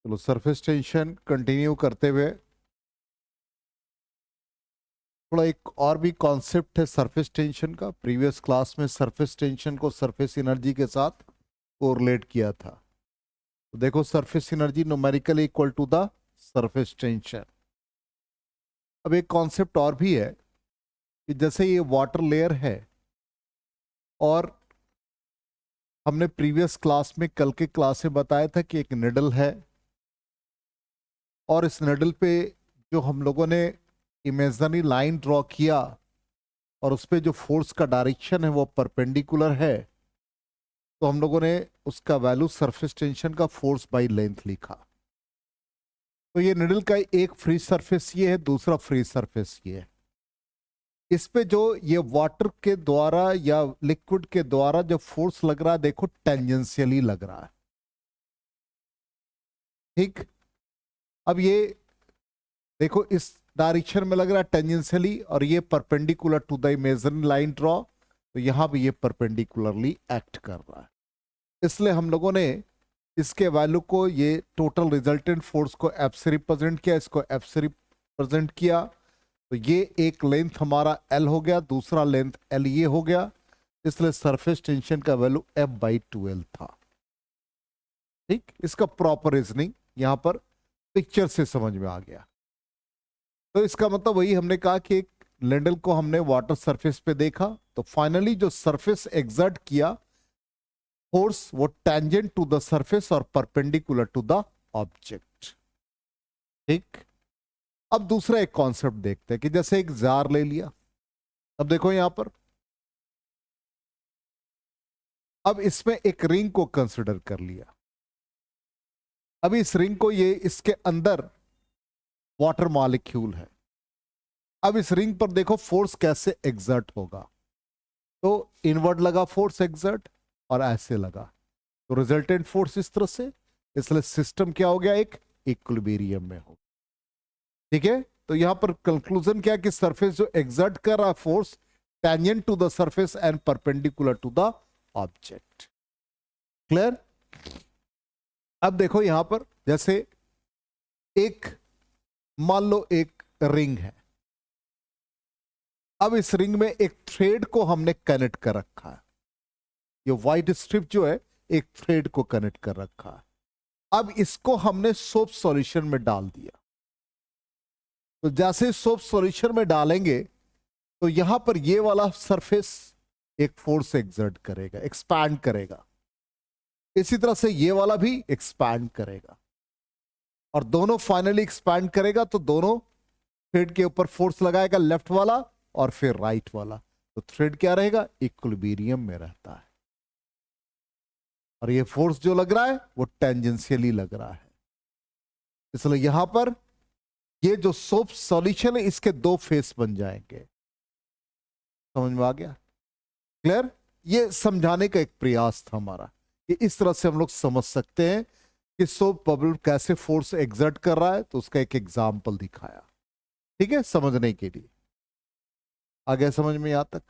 चलो surface tension continue करते हुए थोड़ा एक और भी कॉन्सेप्ट है सरफेस टेंशन का। प्रीवियस क्लास में सरफेस टेंशन को सरफेस एनर्जी के साथ कोरिलेट किया था। तो देखो surface energy numerically equal to the surface tension. अब एक कॉन्सेप्ट और भी है कि जैसे ये वाटर लेयर है और हमने प्रीवियस क्लास में कल के क्लास में बताया था कि एक निडल है और इस निडल पे जो हम लोगों ने इमेजिनरी लाइन ड्रॉ किया और उस पे जो फोर्स का डायरेक्शन है वो परपेंडिकुलर है, तो हम लोगों ने उसका वैल्यू सरफेस टेंशन का फोर्स बाय लेंथ लिखा। तो ये निडल का एक फ्री सरफेस ये है, दूसरा फ्री सरफेस ये है। इस पे जो ये वाटर के द्वारा या लिक्विड के द्वारा जो फोर्स लग रहा है देखो टेंजेंशियली लग रहा है, ठीक। अब ये देखो इस डायरेक्शन में लग रहा है टेंजेंशियली और ये perpendicular to the imaginary line draw, तो यहां भी ये परपेंडिकुलरली एक्ट कर रहा है। इसलिए हम लोगों ने इसके वैल्यू को, ये टोटल रिजल्टेंट फोर्स को एफ से रिप्रेजेंट किया, इसको एफ से रिप्रेजेंट किया। तो ये एक लेंथ हमारा एल हो गया, दूसरा लेंथ एल ये हो गया, इसलिए सरफेस टेंशन का वैल्यू F/2L था, ठीक। इसका प्रॉपर रीजनिंग यहां पर पिक्चर से समझ में आ गया। तो इसका मतलब वही हमने कहा कि एक लेंडल को हमने वाटर सरफेस पे देखा, तो फाइनली जो सरफेस एग्जर्ट किया फोर्स वो टेंजेंट टू द सरफेस और परपेंडिकुलर टू द ऑब्जेक्ट, ठीक। अब दूसरा एक कॉन्सेप्ट देखते हैं कि जैसे एक जार ले लिया। अब देखो यहां पर, अब इसमें एक रिंग को कंसिडर कर लिया। अब इस रिंग को, ये इसके अंदर वाटर मॉलिक्यूल है। अब इस रिंग पर देखो फोर्स कैसे एग्जर्ट होगा, तो इनवर्ड लगा फोर्स एग्जर्ट और ऐसे लगा, तो रिजल्टेंट फोर्स इस तरह से, इसलिए सिस्टम क्या हो गया, एक इक्विलिब्रियम में हो, ठीक है। तो यहां पर कंक्लूजन क्या कि सरफेस जो एग्जर्ट कर रहा है force tangent to the surface and perpendicular to the object. Clear. अब देखो यहां पर जैसे एक, मान लो एक रिंग है। अब इस रिंग में एक थ्रेड को हमने कनेक्ट कर रखा है, ये व्हाइट स्ट्रिप जो है एक थ्रेड को कनेक्ट कर रखा है। अब इसको हमने सोप सॉल्यूशन में डाल दिया, तो जैसे सोप सॉल्यूशन में डालेंगे तो यहां पर ये वाला सरफेस एक फोर्स एक्सर्ट करेगा, एक्सपैंड करेगा, इसी तरह से ये वाला भी एक्सपैंड करेगा और दोनों फाइनली एक्सपैंड करेगा, तो दोनों थ्रेड के ऊपर फोर्स लगाएगा, लेफ्ट वाला और फिर राइट वाला, तो थ्रेड क्या रहेगा, इक्विलिब्रियम में रहता है। और ये फोर्स जो लग रहा है वो टेंजेंशियली लग रहा है, इसलिए यहां पर ये जो सोप सॉल्यूशन है इसके दो फेस बन जाएंगे। समझ में आ गया? क्लियर। ये समझाने का एक प्रयास था हमारा कि इस तरह से हम लोग समझ सकते हैं कि सोप बबल कैसे फोर्स एग्जर्ट कर रहा है, तो उसका एक एग्जाम्पल दिखाया, ठीक है, समझने के लिए। आ गया समझ में यहां तक?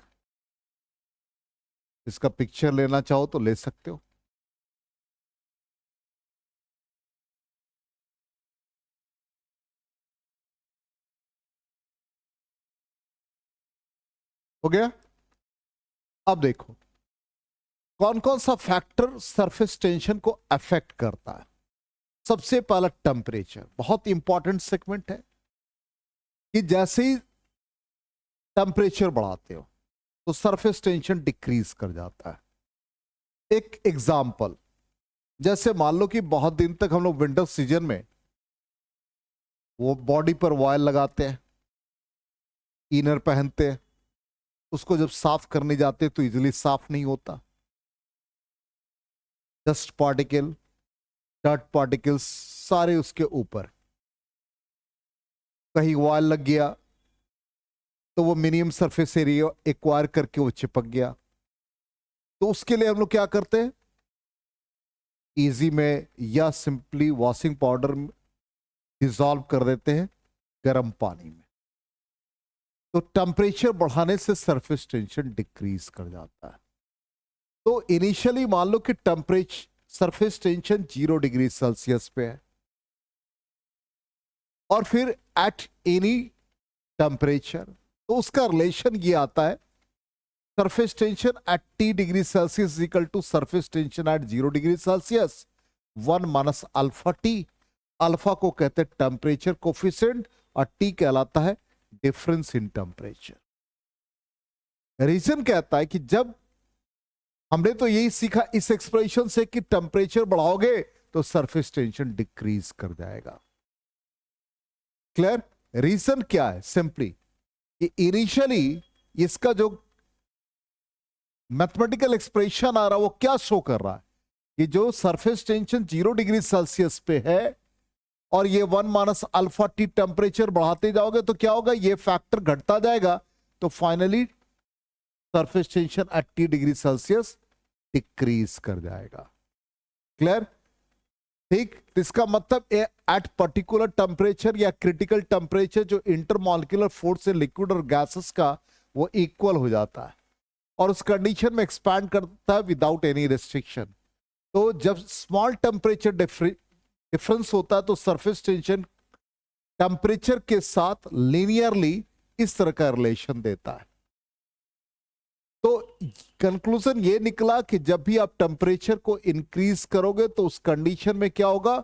इसका पिक्चर लेना चाहो तो ले सकते हो। हो गया। अब देखो कौन कौन सा फैक्टर सरफेस टेंशन को अफेक्ट करता है। सबसे पहला टेम्परेचर, बहुत इंपॉर्टेंट सेगमेंट है कि जैसे ही टेम्परेचर बढ़ाते हो तो सरफेस टेंशन डिक्रीज कर जाता है। एक एग्जांपल, जैसे मान लो कि बहुत दिन तक हम लोग विंटर सीजन में वो बॉडी पर ऑयल लगाते हैं, इनर पहनते हैं, उसको जब साफ करने जाते हैं तो इजीली साफ नहीं होता, डस्ट पार्टिकल, डर्ट पार्टिकल्स सारे उसके ऊपर, कहीं ऑयल लग गया तो वो मिनिमम सरफेस एरिया एक्वायर करके वो चिपक गया। तो उसके लिए हम लोग क्या करते हैं, इजी में या सिंपली वॉशिंग पाउडर डिसॉल्व कर देते हैं गर्म पानी में, तो टेम्परेचर बढ़ाने से सरफेस टेंशन डिक्रीज कर जाता है। तो इनिशियली मान लो कि temperature surface tension 0 degree Celsius पे है, और फिर एट एनी टेम्परेचर, तो उसका रिलेशन ये आता है surface tension at T degree Celsius equal to surface tension at 0 degree Celsius 1 minus alpha T. Alpha को कहते हैं टेम्परेचर कोफिशिएंट और टी कहलाता है डिफरेंस इन टेम्परेचर। रीजन कहता है कि जब हमने तो यही सीखा इस एक्सप्रेशन से कि टेम्परेचर बढ़ाओगे तो सरफेस टेंशन डिक्रीज कर जाएगा। क्लियर? रीजन क्या है? सिंपली कि इनिशियली इसका जो मैथमेटिकल एक्सप्रेशन आ रहा है वो क्या शो कर रहा है कि जो सरफेस टेंशन 0 डिग्री सेल्सियस पे है और ये 1 माइनस अल्फा टी टेम्परेचर बढ़ाते जाओगे तो क्या होगा, ये फैक्टर घटता जाएगा, तो finally surface tension at T degree Celsius decrease कर जाएगा। क्लियर? ठीक, इसका मतलब एट पर्टिकुलर टेम्परेचर या क्रिटिकल टेम्परेचर जो इंटरमॉलिक्यूलर फोर्स है लिक्विड और गैसेस का वो इक्वल हो जाता है और उस कंडीशन में एक्सपैंड करता है विदाउट एनी रेस्ट्रिक्शन। तो जब स्मॉल टेम्परेचर डिफरेंस होता है तो सरफेस टेंशन टेम्परेचर के साथ लीनियरली इस तरह का रिलेशन देता है। तो कंक्लूजन ये निकला कि जब भी आप टेम्परेचर को इंक्रीज करोगे तो उस कंडीशन में क्या होगा,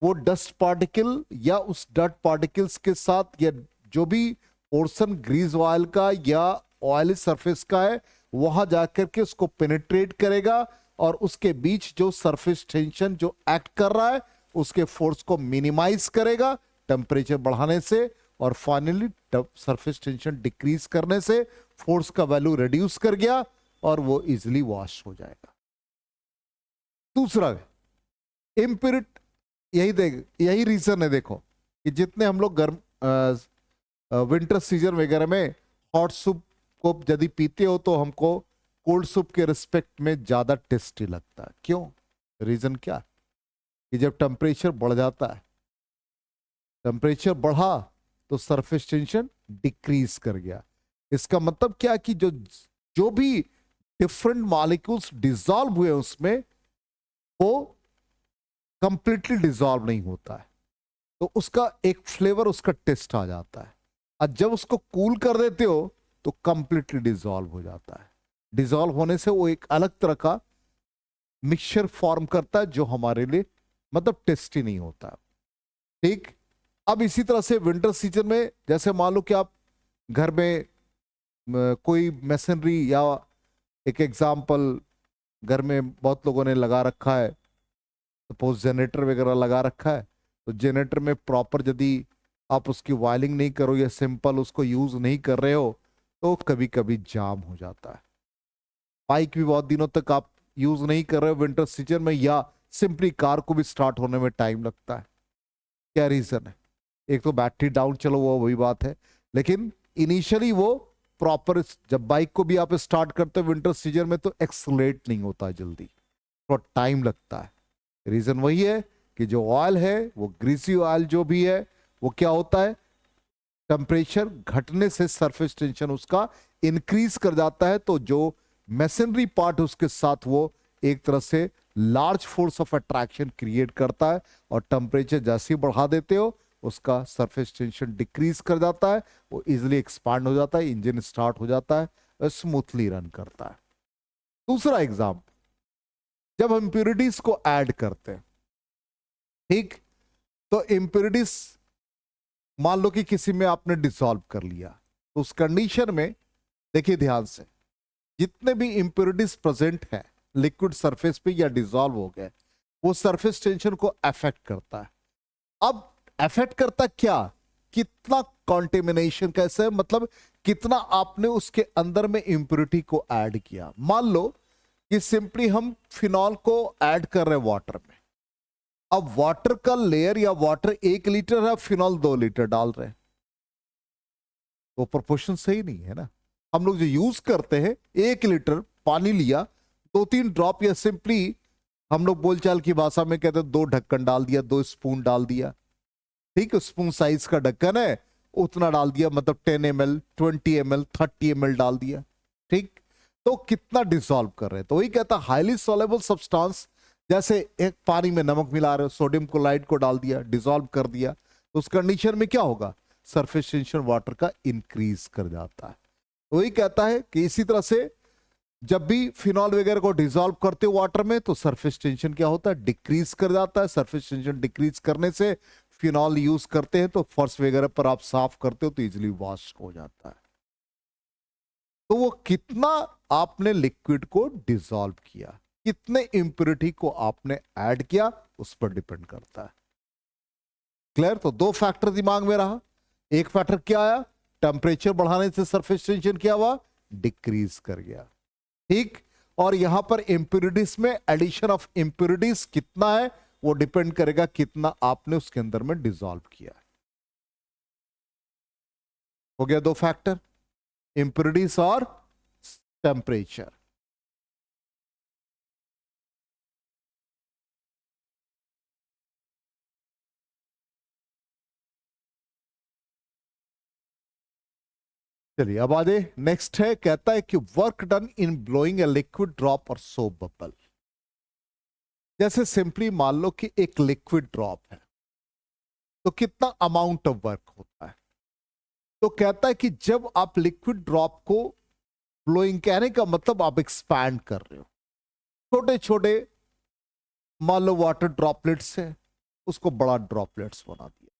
वो डस्ट पार्टिकल या उस डर्ट पार्टिकल्स के साथ या जो भी पोर्शन ग्रीस ऑयल का या ऑयली सरफेस का है वहां जाकर के उसको पेनिट्रेट करेगा और उसके बीच जो सरफेस टेंशन जो एक्ट कर रहा है उसके फोर्स को मिनिमाइज करेगा टेम्परेचर बढ़ाने से और फाइनली सरफेस टेंशन डिक्रीज करने से फोर्स का वैल्यू रिड्यूस कर गया और वो इजिली वॉश हो जाएगा। दूसरा इम्प्योरिटी, यही रीजन है देखो कि जितने हम लोग गर्म विंटर सीजन वगैरह में हॉट सूप को यदि पीते हो तो हमको कोल्ड सूप के रिस्पेक्ट में ज्यादा टेस्टी लगता है। क्यों? रीजन क्या? कि जब टेम्परेचर बढ़ जाता है, टेम्परेचर बढ़ा तो सरफेस टेंशन डिक्रीज कर गया। इसका मतलब क्या कि जो भी डिफरेंट मॉलिक्यूल्स डिसॉल्व हुए उसमें वो कंप्लीटली डिसॉल्व नहीं होता है, तो उसका एक फ्लेवर, उसका टेस्ट आ जाता है। और जब उसको कूल कर देते हो तो कंप्लीटली डिसॉल्व हो जाता है। डिसॉल्व होने से वो एक अलग तरह का मिक्सचर फॉर्म करता है जो हमारे लिए मतलब टेस्टी नहीं होता। ठीक, अब इसी तरह से विंटर सीजन में जैसे मान लो कि आप घर में कोई मशीनरी या एक एग्जाम्पल घर में बहुत लोगों ने लगा रखा है, सपोज जनरेटर वगैरह लगा रखा है, तो जनरेटर में प्रॉपर यदि आप उसकी वायरिंग नहीं करो या सिंपल उसको यूज नहीं कर रहे हो तो कभी कभी जाम हो जाता है। बाइक भी बहुत दिनों तक आप यूज नहीं कर रहे हो विंटर सीजन में, या सिंपली कार को भी स्टार्ट होने में टाइम लगता है। क्या रीजन है? एक तो बैटरी डाउन, चलो वो वही बात है, लेकिन इनिशियली वो प्रॉपर जब बाइक को भी आप स्टार्ट करते हो विंटर सीजन में तो एक्सलेट नहीं होता जल्दी, थोड़ा टाइम लगता है। रीजन वही है कि जो ऑयल है वो ग्रीसी ऑयल जो भी है वो क्या होता है, टेम्परेचर घटने से सरफेस टेंशन उसका इंक्रीज कर जाता है, तो जो मशीनरी पार्ट उसके साथ वो एक तरह से large force of attraction create करता है और टेम्परेचर जैसे ही बढ़ा देते हो उसका सरफेस टेंशन डिक्रीज कर जाता है, वो इजिली एक्सपांड हो जाता है, इंजन स्टार्ट हो जाता है, स्मूथली रन करता है। दूसरा एग्जाम्पल, जब हम इम्प्योरिटीज को ऐड करते हैं, ठीक, तो इम्प्योरिटीज मान लो कि किसी में आपने डिसॉल्व कर लिया, तो उस कंडीशन में देखिए ध्यान से, जितने भी इम्प्योरिटीज प्रेजेंट है लिक्विड सरफेस पे या डिसॉल्व हो गए वो सरफेस टेंशन को अफेक्ट करता है। अब अफेक्ट करता क्या, कितना कॉन्टेमिनेशन कैसे, मतलब कितना आपने उसके अंदर में इम्प्योरिटी को ऐड किया। मान लो कि सिंपली हम फिनॉल को ऐड कर रहे हैं वाटर में, अब वाटर का लेयर या वाटर 1 लीटर है, फिनॉल 2 लीटर डाल रहे हैं, वो प्रोपोर्शन सही नहीं है ना। हम लोग जो यूज करते हैं 1 लीटर पानी लिया, 2-3 ड्रॉप या सिंपली हम लोग बोलचाल की भाषा में कहते हैं 2 ढक्कन डाल दिया, 2 स्पून डाल दिया, ठीक है, स्पून साइज का ढक्कन है उतना डाल दिया, मतलब 10 ml 20 ml 30 ml डाल दिया, ठीक, तो कितना डिसॉल्व कर रहे हैं। तो वही कहता हाईली सॉल्युबल सब्सटेंस, जैसे एक पानी में नमक मिला रहे हो, सोडियम क्लोराइड को डाल दिया, डिसॉल्व कर दिया, तो उस कंडीशन में क्या होगा, सरफेस टेंशन वाटर का इंक्रीज कर जाता है। वही कहता है कि इसी तरह से जब भी फिनॉल वगैरह को डिसॉल्व करते हो वाटर में तो सरफेस टेंशन क्या होता है, डिक्रीज कर जाता है। सरफेस टेंशन डिक्रीज करने से फिनॉल यूज करते हैं तो फर्श वगैरह पर आप साफ करते हो तो इजिली वॉश हो जाता है। तो वो कितना आपने लिक्विड को डिसॉल्व किया, कितने इंप्योरिटी को आपने ऐड किया, उस पर डिपेंड करता है। क्लियर? तो दो फैक्टर दिमाग में रहा। एक फैक्टर क्या आया, टेम्परेचर बढ़ाने से सरफेस टेंशन क्या हुआ, डिक्रीज कर गया। ठीक, और यहां पर इंप्योरिटीज में एडिशन ऑफ इंप्योरिटीज कितना है वो डिपेंड करेगा कितना आपने उसके अंदर में डिसॉल्व किया। हो गया दो फैक्टर, इंप्योरिटीज और टेम्परेचर। चलिए अब आगे नेक्स्ट है, कहता है कि work done in blowing a liquid drop और सोप बबल। जैसे सिंपली मान लो कि एक लिक्विड ड्रॉप है तो कितना अमाउंट ऑफ वर्क होता है। तो कहता है कि जब आप लिक्विड ड्रॉप को ब्लोइंग, कहने का मतलब आप एक्सपैंड कर रहे हो, छोटे छोटे मान लो वाटर ड्रॉपलेट्स है, उसको बड़ा ड्रॉपलेट्स बना दिया,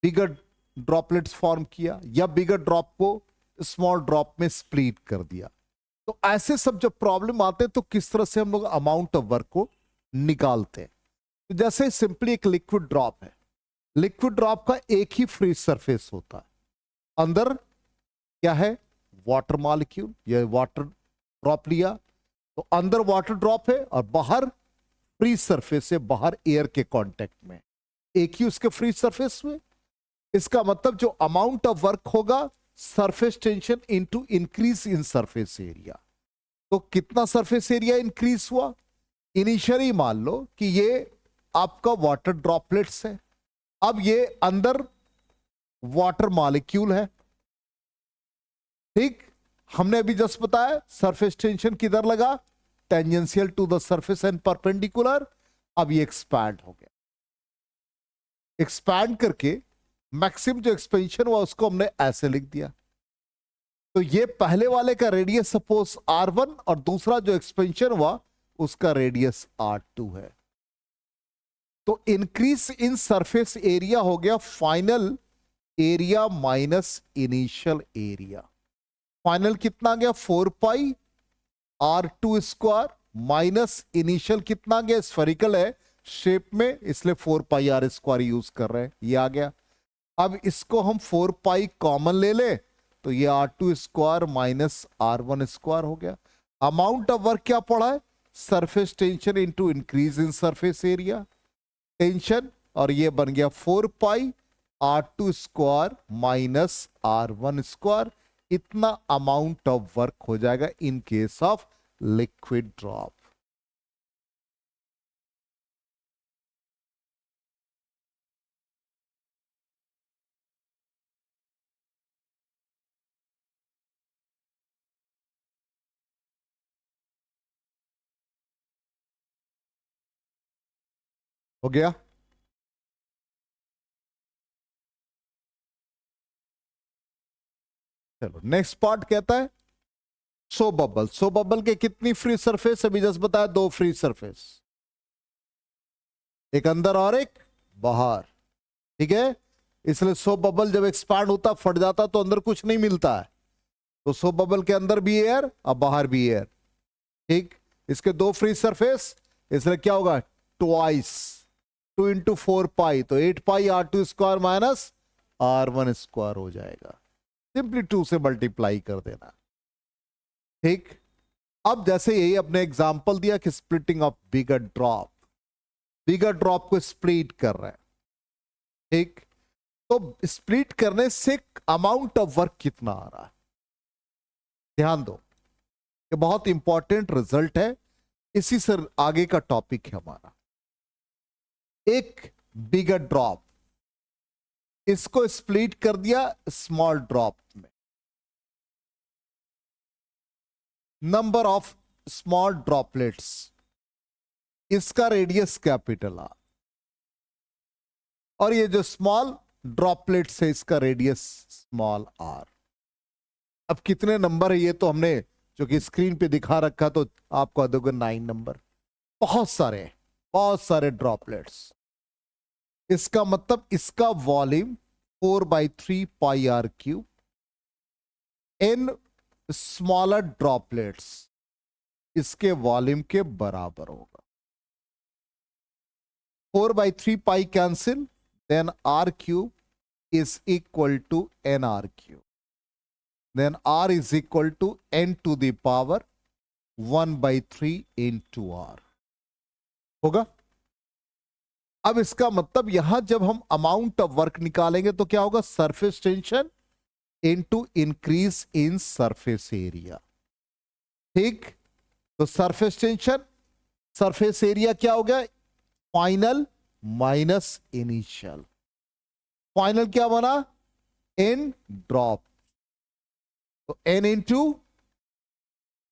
बिगर ड्रॉपलेट्स फॉर्म किया, या बिगर ड्रॉप को स्मॉल ड्रॉप में स्प्लिट कर दिया। तो ऐसे सब जब प्रॉब्लम आते हैं तो किस तरह से हम लोग अमाउंट ऑफ वर्क को निकालते हैं। तो जैसे सिंपली एक लिक्विड ड्रॉप है, लिक्विड ड्रॉप का एक ही फ्री सरफेस होता है, अंदर क्या है, वाटर मॉलिक्यूल, या वाटर ड्रॉप लिया तो अंदर वाटर ड्रॉप है और बाहर फ्री सरफेस है, बाहर एयर के कांटेक्ट में, एक ही उसके फ्री सरफेस में। इसका मतलब जो अमाउंट ऑफ वर्क होगा, surface tension into increase in surface area. तो कितना सरफेस एरिया इंक्रीज हुआ, इनिशियली मान लो कि ये आपका वाटर ड्रॉपलेट्स है, अब ये अंदर वाटर मॉलिक्यूल है। ठीक, हमने अभी जस्ट बताया सरफेस टेंशन किधर लगा, tangential to the surface and perpendicular. अब ये एक्सपैंड हो गया, एक्सपैंड करके मैक्सिमम जो एक्सपेंशन हुआ उसको हमने ऐसे लिख दिया। तो ये पहले वाले का रेडियस सपोज R1 और दूसरा जो एक्सपेंशन हुआ उसका रेडियस R2 है। तो इंक्रीज इन सरफेस एरिया हो गया final area minus initial area. Final कितना आ गया, 4 पाई R2 स्क्वायर माइनस इनिशियल कितना आ गया, स्फेरिकल है शेप में इसलिए 4 पाई R स्क्वायर यूज कर रहे हैं, ये आ गया। अब इसको हम 4 पाई कॉमन ले ले तो ये R2 square minus R1 square हो गया। अमाउंट ऑफ वर्क क्या पड़ा है, surface tension into increase in surface area tension, और ये बन गया 4 पाई R2 square minus R1 square. इतना अमाउंट ऑफ वर्क हो जाएगा in case of liquid drop. हो गया? चलो नेक्स्ट पार्ट कहता है सो बबल। सो बबल के कितनी फ्री सरफेस, अभी जस्ट बताया दो फ्री सरफेस, एक अंदर और एक बाहर। ठीक है, इसलिए सो बबल जब एक्सपांड होता फट जाता तो अंदर कुछ नहीं मिलता है, तो सो बबल के अंदर भी एयर और बाहर भी एयर। ठीक, इसके दो फ्री सरफेस, इसलिए क्या होगा, ट्वाइस 2 इंटू 4 पाई, तो 8 पाई R2 square minus R1 square हो जाएगा। सिंपली 2 से मल्टीप्लाई कर देना। ठीक, अब जैसे यही अपने एग्जांपल दिया कि splitting of bigger drop, bigger drop को स्प्लिट कर रहे हैं। ठीक, तो स्प्लिट करने से अमाउंट ऑफ वर्क कितना आ रहा है, ध्यान दो, ये बहुत इंपॉर्टेंट रिजल्ट है, इसी से आगे का टॉपिक है हमारा। एक बिगर ड्रॉप, इसको स्प्लिट कर दिया स्मॉल ड्रॉप में, नंबर ऑफ स्मॉल ड्रॉपलेट्स, इसका रेडियस कैपिटल आर, और ये जो स्मॉल ड्रॉपलेट है इसका रेडियस स्मॉल आर। अब कितने नंबर है ये तो हमने जो कि स्क्रीन पे दिखा रखा, तो आपको दोगे 9 नंबर। बहुत सारे ड्रॉपलेट्स। इसका मतलब इसका volume 4/3 pi are cube in smaller droplets इसके वॉल्यूम के बराबर होगा। 4/3 pi cancel, then r cube is equal to nr cube. Then r is equal to n to the power 1/3 into r होगा। अब इसका मतलब यहां जब हम अमाउंट ऑफ वर्क निकालेंगे तो क्या होगा, surface tension into increase in surface area. ठीक, तो सरफेस टेंशन, सरफेस एरिया क्या हो गया, फाइनल माइनस इनिशियल। फाइनल क्या बना, एन ड्रॉप, तो n into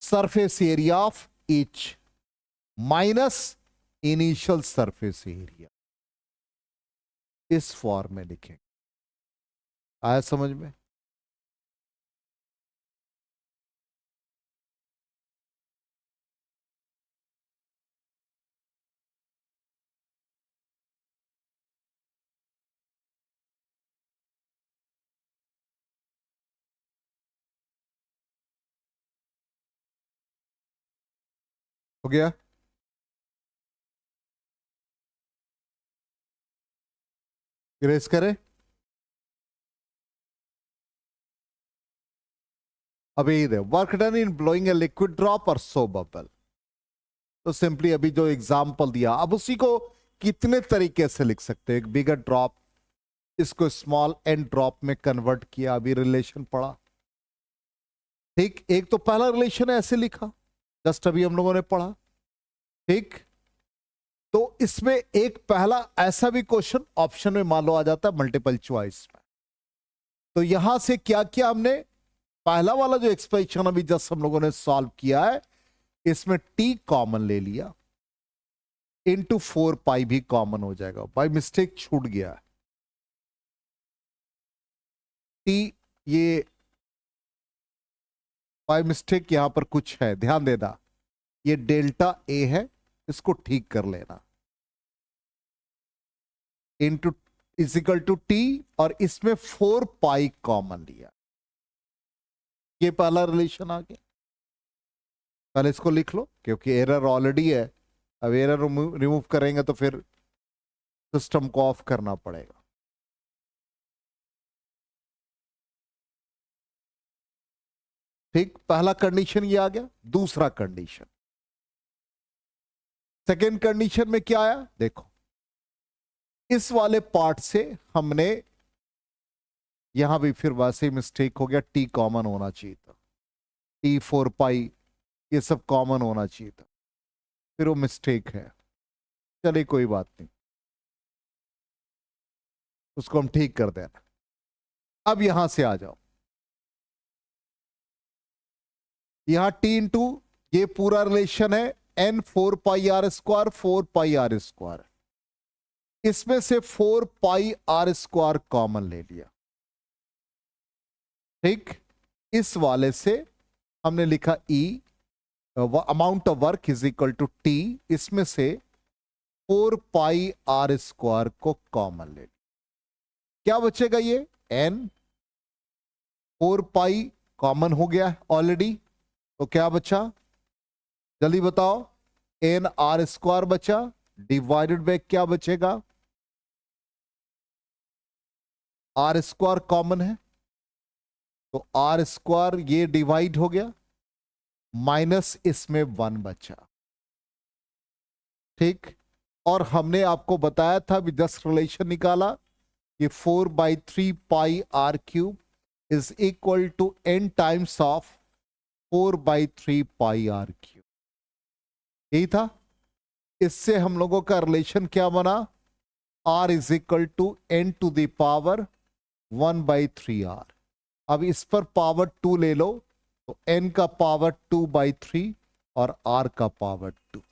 surface area of each minus initial surface area. इस फॉर्म में लिखेंगे। आया समझ में? हो गया? इरेज करें। अभी work done in blowing a liquid drop और सो बबल। तो सिंपली अभी जो एग्जांपल दिया, अब उसी को कितने तरीके से लिख सकते हैं। एक बिगर ड्रॉप, इसको स्मॉल एंड ड्रॉप में कन्वर्ट किया, अभी रिलेशन पढ़ा। ठीक, एक तो पहला रिलेशन है ऐसे लिखा, जस्ट अभी हम लोगों ने पढ़ा। ठीक, तो इसमें एक पहला ऐसा भी क्वेश्चन ऑप्शन में मान लो आ जाता है मल्टीपल चॉइस में। तो यहां से क्या किया हमने, पहला वाला जो एक्सप्रेशन अभी जस्ट हम लोगों ने सॉल्व किया है, इसमें टी कॉमन ले लिया, इंटू 4 पाई भी कॉमन हो जाएगा। बाय मिस्टेक छूट गया टी, ये बाय मिस्टेक यहां पर कुछ है, ध्यान देना। ये डेल्टा ए है, इसको ठीक कर लेना। इंटू इजिकल टू टी, और इसमें 4 पाई कॉमन लिया। ये पहला रिलेशन आ गया। पहले इसको लिख लो क्योंकि एरर ऑलरेडी है। अब एरर रिमूव करेंगे तो फिर सिस्टम को ऑफ करना पड़ेगा। ठीक, पहला कंडीशन ये आ गया। दूसरा कंडीशन, सेकेंड कंडीशन में क्या आया देखो, इस वाले पार्ट से हमने, यहां भी फिर वैसे ही मिस्टेक हो गया, टी कॉमन होना चाहिए था, टी 4 पाई ये सब कॉमन होना चाहिए था, फिर वो मिस्टेक है। चलिए कोई बात नहीं, उसको हम ठीक कर देना। अब यहां से आ जाओ, यहां टी इंटू ये पूरा रिलेशन है n 4 pi are square 4 pi are square, इसमें से 4 पाई आर स्क्वायर कॉमन ले लिया। ठीक, इस वाले से हमने लिखा E amount of work is equal to T, इसमें से 4 पाई आर स्क्वायर को कॉमन ले लिया। क्या बचेगा, ये एन 4 पाई कॉमन हो गया ऑलरेडी, तो क्या बचा जल्दी बताओ, एन आर स्क्वायर बचा, डिवाइडेड बाय क्या बचेगा, आर स्क्वायर कॉमन है तो आर स्क्वायर ये डिवाइड हो गया, माइनस इसमें 1 बचा। ठीक, और हमने आपको बताया था भी 10 रिलेशन निकाला कि 4/3 pi are cube is equal to n times of 4/3 pi are cube. यही था। इससे हम लोगों का रिलेशन क्या बना, r is equal to n to the power 1/3 r। अब इस पर पावर 2 ले लो तो n का पावर 2/3 और r का पावर 2,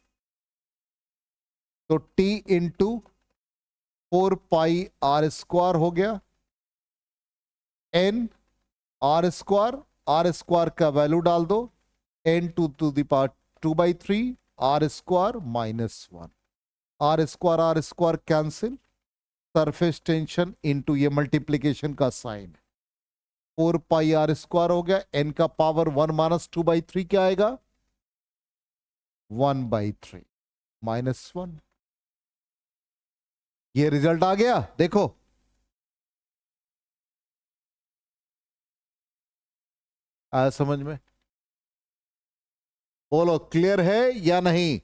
तो t into 4 pi are square हो गया, एन आर स्क्वायर का वैल्यू डाल दो, n to the power 2/3 r square -1, r square cancel, surface tension into ये मल्टीप्लीकेशन का साइन, 4 पाई आर स्क्वायर हो गया, एन का पावर 1 - 2/3 क्या आएगा, 1/3 -1। ये रिजल्ट आ गया, देखो आया समझ में? बोलो क्लियर है या नहीं?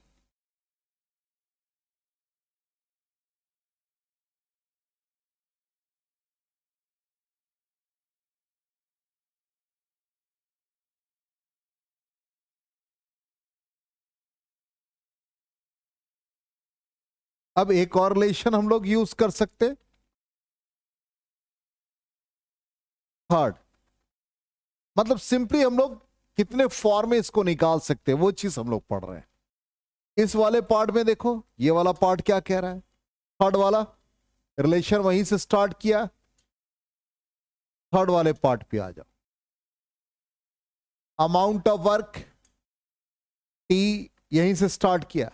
अब एक और रिलेशन हम लोग यूज कर सकते, थर्ड, मतलब सिंपली हम लोग कितने फॉर्म में इसको निकाल सकते हैं वो चीज हम लोग पढ़ रहे हैं। इस वाले पार्ट में देखो, ये वाला पार्ट क्या कह रहा है, थर्ड वाला रिलेशन वहीं से स्टार्ट किया, थर्ड वाले पार्ट पे आ जाओ। अमाउंट ऑफ वर्क टी यहीं से स्टार्ट किया,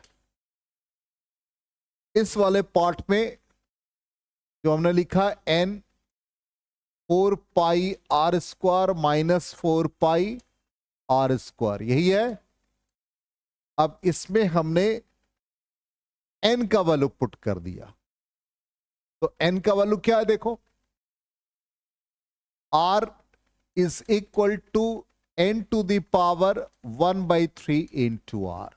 इस वाले पार्ट में जो हमने लिखा n 4 pi are square -4 pi are square, यही है। अब इसमें हमने एन का वैल्यू पुट कर दिया, तो एन का वैल्यू क्या है देखो, r is equal to n to the power 1/3 into r,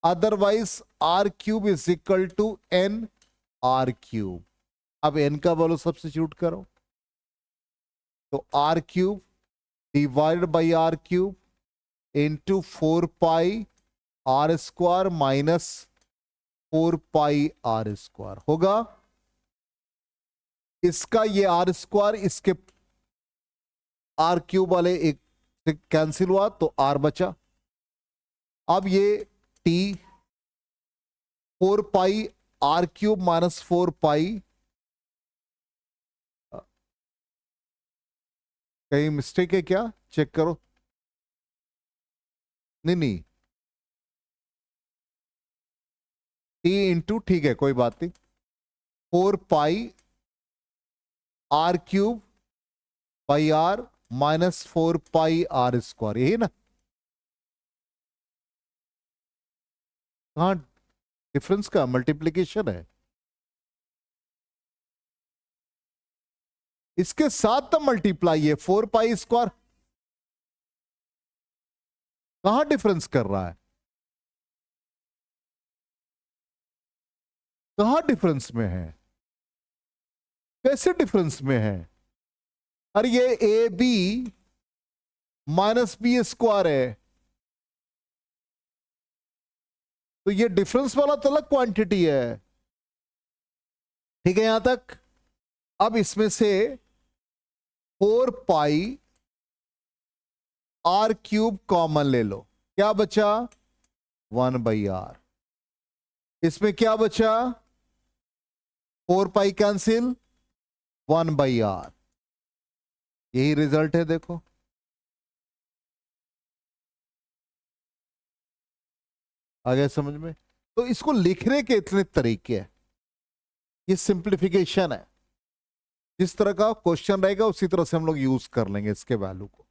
otherwise r cube is equal to n r cube. अब एन का वैल्यू सब्स्टिट्यूट करो, तो r cube divided by r cube into 4 pi are square -4 pi are square होगा। इसका ये r square इसके r cube वाले एक से कैंसिल हुआ तो आर बचा। अब ये टी 4 पाई आर क्यूब -4 पाई, कहीं मिस्टेक है क्या, चेक करो। नहीं टी इंटू, ठीक है कोई बात नहीं, 4 pi are cube by R -4 pi are square, यही ना? कहां डिफरेंस का मल्टीप्लीकेशन है, इसके साथ तो मल्टीप्लाई है 4 पाई स्क्वायर, कहां डिफरेंस कर रहा है, कहां डिफरेंस में है, कैसे डिफरेंस में है? अरे ये ए बी -b स्क्वायर है, तो ये डिफरेंस वाला तो अलग क्वांटिटी है, ठीक है यहां तक। अब इसमें से 4 पाई आर क्यूब कॉमन ले लो, क्या बचा 1/r, इसमें क्या बचा 4 पाई कैंसिल 1/r, यही रिजल्ट है देखो। आ गया समझ में? तो इसको लिखने के इतने तरीके हैं, ये सिंप्लीफिकेशन है, जिस तरह का क्वेश्चन रहेगा उसी तरह से हम लोग यूज कर लेंगे इसके वैल्यू को।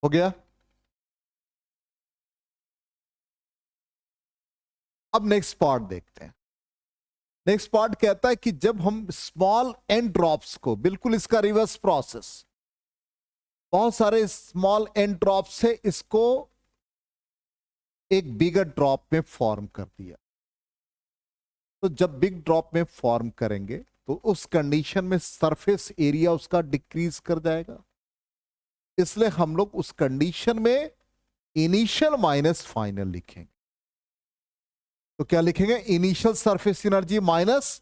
हो गया? अब नेक्स्ट पार्ट देखते हैं। नेक्स्ट पार्ट कहता है कि जब हम स्मॉल एन ड्रॉप्स को, बिल्कुल इसका रिवर्स प्रोसेस, बहुत सारे स्मॉल एन ड्रॉप से इसको एक बिगर ड्रॉप में फॉर्म कर दिया, तो जब बिग ड्रॉप में फॉर्म करेंगे तो उस कंडीशन में सरफेस एरिया उसका डिक्रीज कर जाएगा, इसलिए हम लोग उस कंडीशन में इनिशियल माइनस फाइनल लिखेंगे। तो क्या लिखेंगे, initial surface energy minus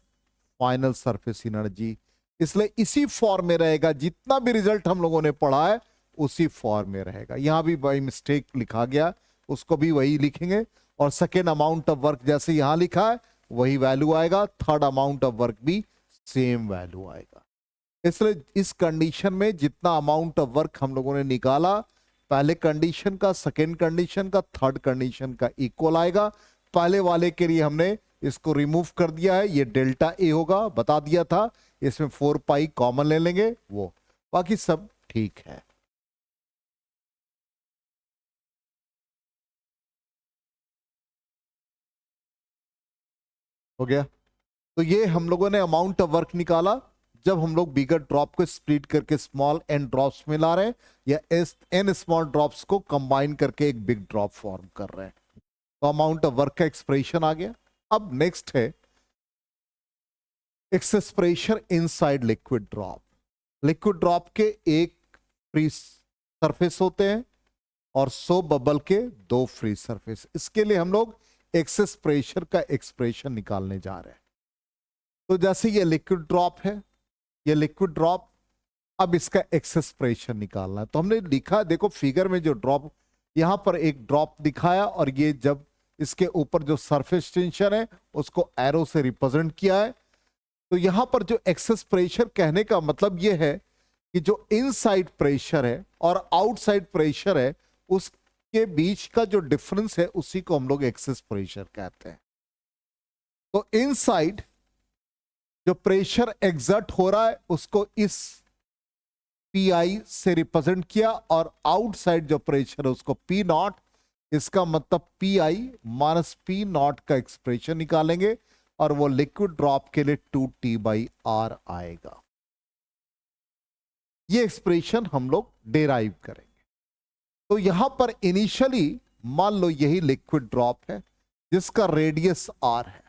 final surface energy, इसलिए इसी फॉर्म में रहेगा। जितना भी रिजल्ट हम लोगों ने पढ़ा है उसी फॉर्म में रहेगा। यहां भी बाई मिस्टेक लिखा गया, उसको भी वही लिखेंगे। और सेकेंड अमाउंट ऑफ वर्क जैसे यहां लिखा है वही वैल्यू आएगा, थर्ड अमाउंट ऑफ वर्क भी सेम वैल्यू आएगा। इसलिए इस कंडीशन में जितना अमाउंट ऑफ वर्क हम लोगों ने निकाला, पहले कंडीशन का, सेकेंड कंडीशन का, थर्ड कंडीशन का इक्वल आएगा। पहले वाले के लिए हमने इसको रिमूव कर दिया है, ये डेल्टा ए होगा, बता दिया था। इसमें 4 पाई कॉमन ले लेंगे, वो बाकी सब ठीक है। हो गया। तो ये हम लोगों ने अमाउंट ऑफ वर्क निकाला जब हम लोग बिगर ड्रॉप को स्प्लिट करके स्मॉल एन ड्रॉप्स में ला रहे हैं, या एन स्मॉल ड्रॉप्स को कंबाइन करके एक बिग ड्रॉप फॉर्म कर रहे हैं। तो अमाउंट ऑफ वर्क का एक्सप्रेशन आ गया। अब नेक्स्ट है access pressure inside liquid drop. Liquid drop के एक फ्री सरफेस होते हैं और 100 बबल के 2 फ्री सरफेस। इसके लिए हम लोग एक्सेस प्रेशर का एक्सप्रेशन निकालने जा रहे हैं। तो जैसे ये लिक्विड ड्रॉप है, ये लिक्विड ड्रॉप, अब इसका एक्सेस प्रेशर निकालना है। तो हमने लिखा, देखो फिगर में जो ड्रॉप, यहां पर एक ड्रॉप दिखाया और ये जब इसके ऊपर जो सरफेस टेंशन है उसको एरो से रिप्रेजेंट किया है। तो यहां पर जो एक्सेस प्रेशर कहने का मतलब यह है कि जो इनसाइड प्रेशर है और आउटसाइड प्रेशर है उसके बीच का जो डिफरेंस है उसी को हम लोग एक्सेस प्रेशर कहते हैं। तो इनसाइड जो प्रेशर एग्जर्ट हो रहा है उसको इस पी से रिप्रेजेंट किया, और आउटसाइड जो प्रेशर है उसको पी नॉट, इसका मतलब पी माइनस पी नॉट का एक्सप्रेशन निकालेंगे और वो लिक्विड ड्रॉप के लिए 2T/R आएगा। ये एक्सप्रेशन हम लोग डेराइव करेंगे। तो यहां पर इनिशियली मान लो यही लिक्विड ड्रॉप है जिसका रेडियस R है।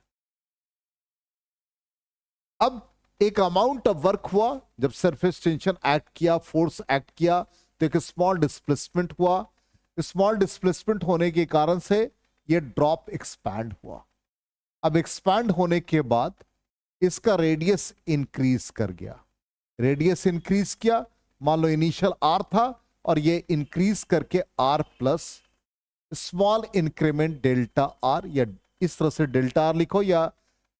अब एक अमाउंट ऑफ वर्क हुआ, जब सरफेस टेंशन एक्ट किया, फोर्स एक्ट किया, तो एक स्मॉल डिस्प्लेसमेंट हुआ। स्मॉल डिस्प्लेसमेंट होने के कारण से यह ड्रॉप एक्सपैंड हुआ। अब एक्सपैंड होने के बाद इसका रेडियस इंक्रीज कर गया। रेडियस इंक्रीज किया, मान लो इनिशियल R था और ये इंक्रीज करके R plus small increment delta R, या इस तरह से डेल्टा R लिखो या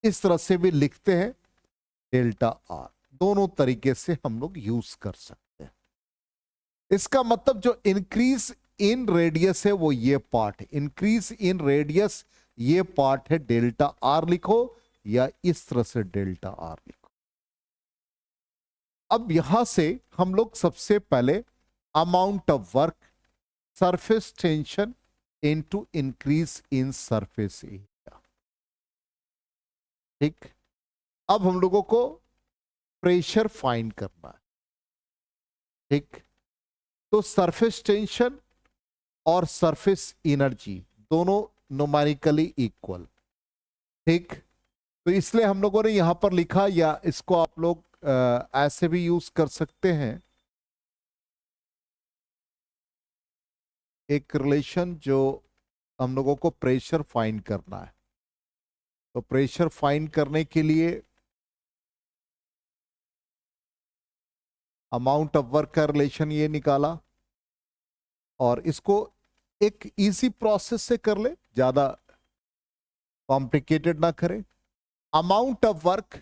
इस तरह से भी लिखते हैं डेल्टा R, दोनों तरीके से हम लोग यूज कर सकते हैं। इसका मतलब जो इंक्रीज इन रेडियस है वो ये पार्ट है, इंक्रीज इन रेडियस ये पार्ट है, डेल्टा R लिखो या इस तरह से डेल्टा R लिखो। अब यहां से हम लोग सबसे पहले amount of work surface tension into increase in surface area. ठीक, अब हम लोगों को प्रेशर फाइंड करना है। ठीक, तो सरफेस टेंशन और सरफेस एनर्जी दोनों न्यूमेरिकली इक्वल। ठीक, तो इसलिए हम लोगों ने यहां पर लिखा, या इसको आप लोग ऐसे भी यूज कर सकते हैं, एक रिलेशन जो हम लोगों को प्रेशर फाइंड करना है। तो प्रेशर फाइंड करने के लिए अमाउंट ऑफ वर्क का रिलेशन ये निकाला, और इसको एक इजी प्रोसेस से कर ले, ज्यादा कॉम्प्लिकेटेड ना करें। अमाउंट ऑफ वर्क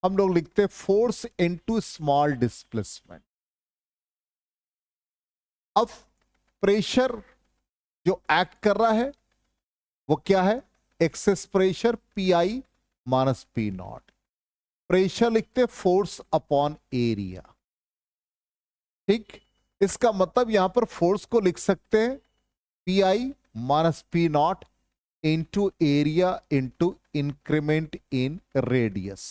हम लोग लिखते फोर्स इनटू स्मॉल डिस्प्लेसमेंट। अब प्रेशर जो एक्ट कर रहा है वो क्या है, excess pressure P minus P not. Pressure लिखते फोर्स अपॉन एरिया। ठीक, इसका मतलब यहां पर फोर्स को लिख सकते हैं P minus P naught into area into increment in radius.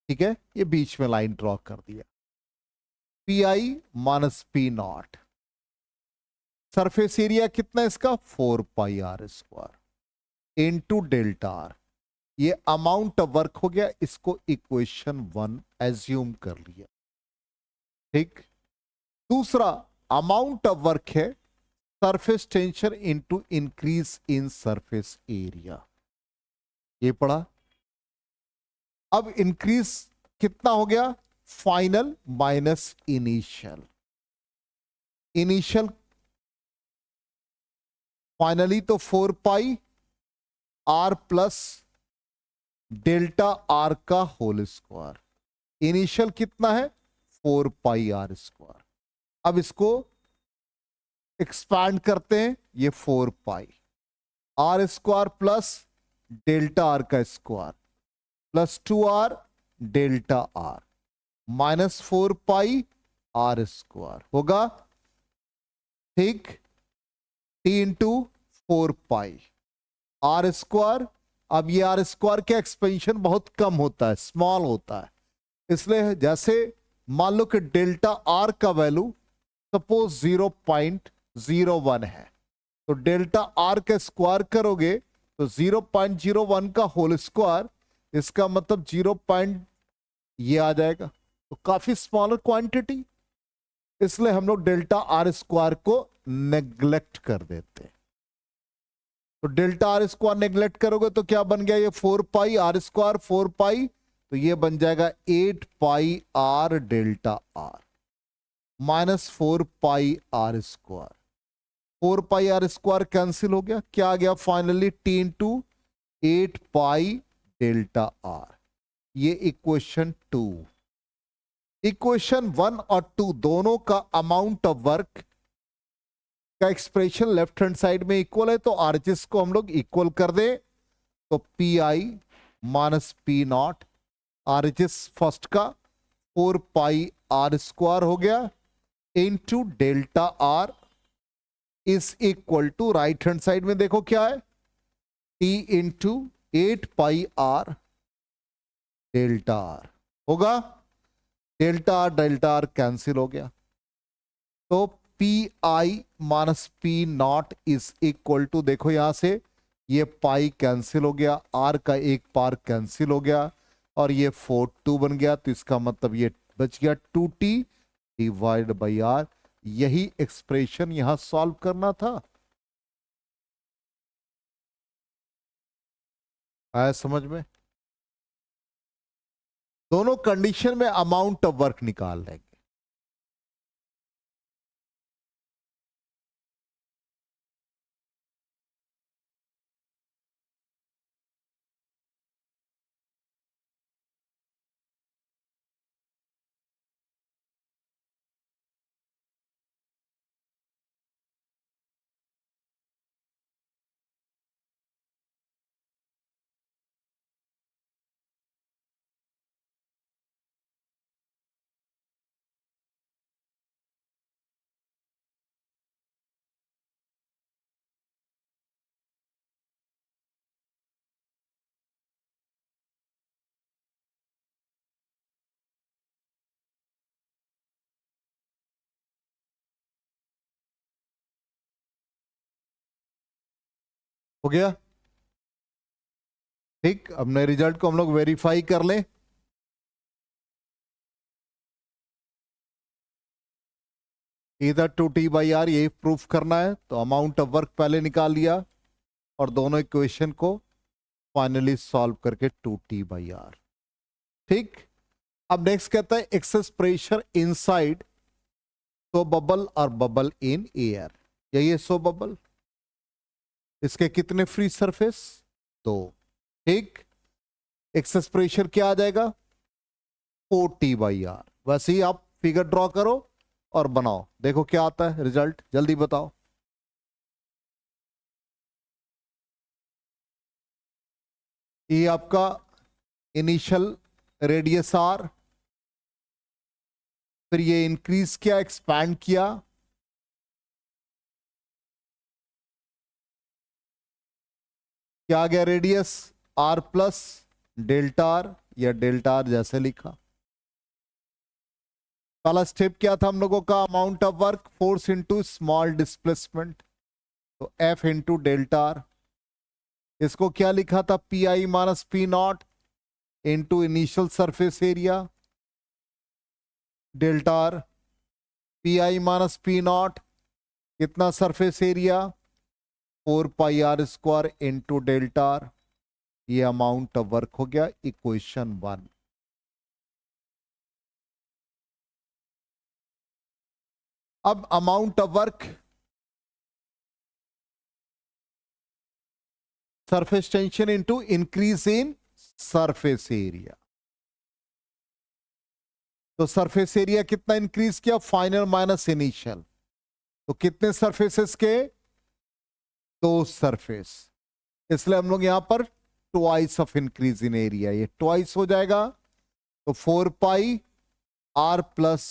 ठीक है, ये बीच में लाइन ड्रॉ कर दिया, P minus P not. Surface area कितना इसका 4πr² इंटू डेल्टा आर। ये अमाउंट ऑफ वर्क हो गया, इसको इक्वेशन 1 एज्यूम कर लिया। ठीक, दूसरा अमाउंट ऑफ वर्क है surface tension into increase in surface area, ये पढ़ा। अब इंक्रीज कितना हो गया, final minus initial. Initial finally तो 4 pi are plus delta R का होल स्क्वायर। इनिशियल कितना है 4 पाई आर स्क्वायर। अब इसको एक्सपैंड करते हैं, ये 4 pi are square plus delta R का square plus 2r delta are minus 4 pi are square होगा, ठीक। T into 4 pi are square. अब ये आर स्क्वायर का एक्सपेंशन बहुत कम होता है, स्मॉल होता है, इसलिए जैसे मान लो कि डेल्टा आर का वैल्यू सपोज 0.01 है, तो डेल्टा आर का स्क्वायर करोगे तो 0.01 का होल स्क्वायर, इसका मतलब 0. ये आ जाएगा, तो काफी स्मॉलर क्वांटिटी, इसलिए हम लोग डेल्टा आर स्क्वायर को नेग्लेक्ट कर देते हैं। तो डेल्टा आर स्क्वायर नेग्लेक्ट करोगे तो क्या बन गया, ये 4 पाई आर स्क्वायर 4 पाई, तो ये बन जाएगा 8 pi are delta are minus 4 pi are square. 4 pi are square cancel हो गया, क्या आ गया finally T into 8 pi delta R. ये इक्वेशन 2। इक्वेशन 1 और 2 दोनों का अमाउंट ऑफ वर्क का एक्सप्रेशन लेफ्ट हैंड साइड में इक्वल है, तो आरएचएस को हम लोग इक्वल कर दें, तो पी आई minus P naught, RHS first का 4 पाई आर स्क्वायर हो गया into delta r is equal to, right hand side में देखो क्या है, T into 8 pi are delta r होगा, डेल्टा आर कैंसिल हो गया, तो P I minus P naught is equal to, देखो यहां से ये पाई कैंसिल हो गया, आर का एक पार कैंसिल हो गया और ये 4 बन गया, तो इसका मतलब ये बच गया 2t डिवाइड बाई आर। यही एक्सप्रेशन यहां सॉल्व करना था। आया समझ में? दोनों कंडीशन में अमाउंट ऑफ वर्क निकाल लेंगे। हो गया, ठीक। अब नए रिजल्ट को हम लोग वेरीफाई कर लें। इधर 2t/r यही प्रूफ करना है, तो अमाउंट ऑफ वर्क पहले निकाल लिया और दोनों इक्वेशन को फाइनली सॉल्व करके 2t/r, ठीक। अब नेक्स्ट कहता है access pressure inside so bubble और बबल इन एयर। यही है सो बबल, इसके कितने फ्री सरफेस, तो ठीक। एक्सेस प्रेशर क्या आ जाएगा 4t/r। वैसे ही आप फिगर ड्रॉ करो और बनाओ, देखो क्या आता है रिजल्ट, जल्दी बताओ। ये आपका इनिशियल रेडियस आर, फिर ये इंक्रीज किया एक्सपैंड किया, क्या आ गया radius R plus delta R, या डेल्टा आर जैसे लिखा। पहला स्टेप क्या था हम लोगों का, amount of work force into small displacement, तो एफ इंटू डेल्टा आर। इसको क्या लिखा था, पी आई minus P naught into initial surface area delta R. P आई माइनस पी नॉट कितना surface area 4 pi are square into delta R. ये amount of work हो गया equation 1। अब amount of work, surface tension into increase in surface area. तो surface area कितना increase किया, final minus initial. तो कितने सरफेसेस के, 2 सरफेस, इसलिए हम लोग यहां पर twice of increase in area, ये ट्वाइस हो जाएगा। तो 4 pi are plus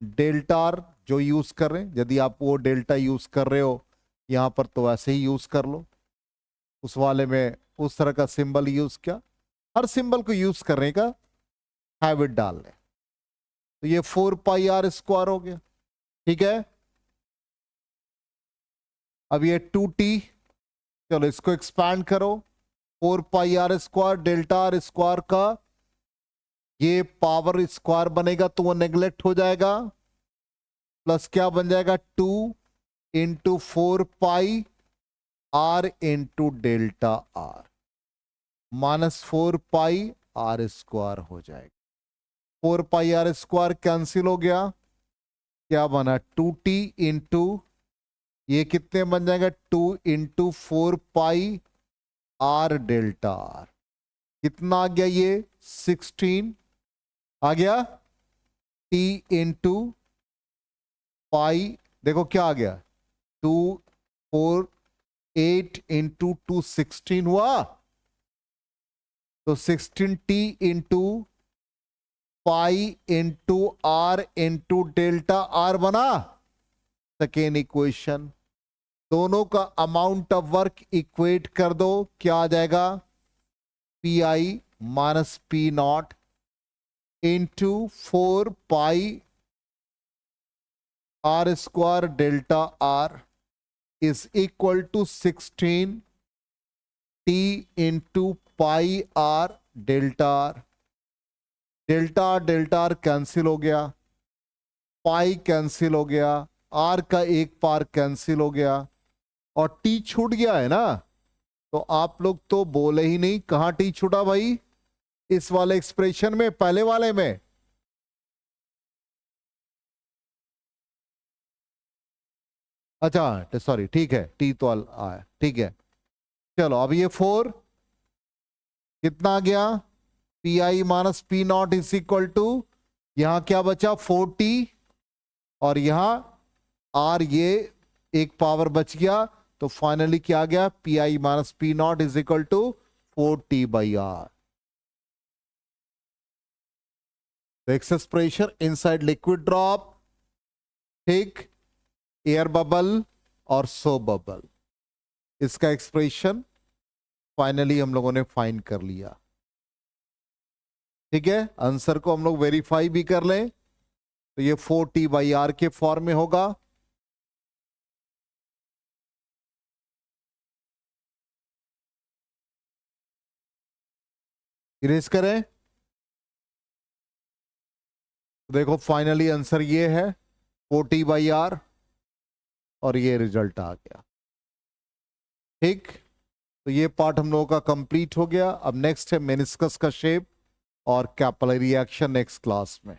delta are जो यूज कर रहे हैं, यदि आप वो डेल्टा यूज कर रहे हो यहां पर तो ऐसे ही यूज कर लो, उस वाले में उस तरह का सिंबल यूज किया, हर सिंबल को यूज करने का हैबिट डाल लें। तो ये 4 पाई आर स्क्वायर हो गया, ठीक है। अब ये 2t, चलो इसको एक्सपैंड करो, 4 pi are square delta R square का ये पावर स्क्वायर बनेगा तो वो नेग्लेक्ट हो जाएगा, प्लस क्या बन जाएगा 2 into 4 pi r into delta are, minus 4 pi are square हो जाएगा। 4 पाई आर स्क्वायर कैंसिल हो गया, क्या बना 2t इंटू ये कितने बन जाएगा 2 into 4 pi are delta are, कितना आ गया ये 16 आ गया, t इंटू पाई, देखो क्या आ गया 2 4 8 इंटू 2 16 हुआ, तो 16t into pi into r into delta r बना। सेकेंड इक्वेशन, दोनों का अमाउंट ऑफ वर्क इक्वेट कर दो, क्या आ जाएगा P I minus P naught into 4 pi are square delta r is equal to 16 T into pi are delta r, delta r cancel हो गया, पाई कैंसिल हो गया, आर का एक पार कैंसिल हो गया और टी छूट गया है ना। तो आप लोग तो बोले ही नहीं, कहां टी छूटा भाई, इस वाले एक्सप्रेशन में, पहले वाले में। अच्छा सॉरी, ठीक है टी तो आया, ठीक है। चलो अब ये 4 कितना आ गया, P I minus P naught is equal to, यहां क्या बचा 4t और यहां आर, ये एक पावर बच गया, तो फाइनली क्या आ गया P I minus P naught is equal to 4t by r. Excess pressure inside liquid drop, ठीक, एयर बबल और सो बबल, इसका एक्सप्रेशन फाइनली हम लोगों ने फाइंड कर लिया, ठीक है। आंसर को हम लोग वेरीफाई भी कर लें, तो ये 4t बाई आर के फॉर्म में होगा। इरेज करें, देखो फाइनली आंसर ये है 4t बाई आर और ये रिजल्ट आ गया, ठीक। तो ये पार्ट हम लोगों का कंप्लीट हो गया। अब नेक्स्ट है मेनिस्कस का शेप और कैपिलरी एक्शन नेक्स्ट क्लास में।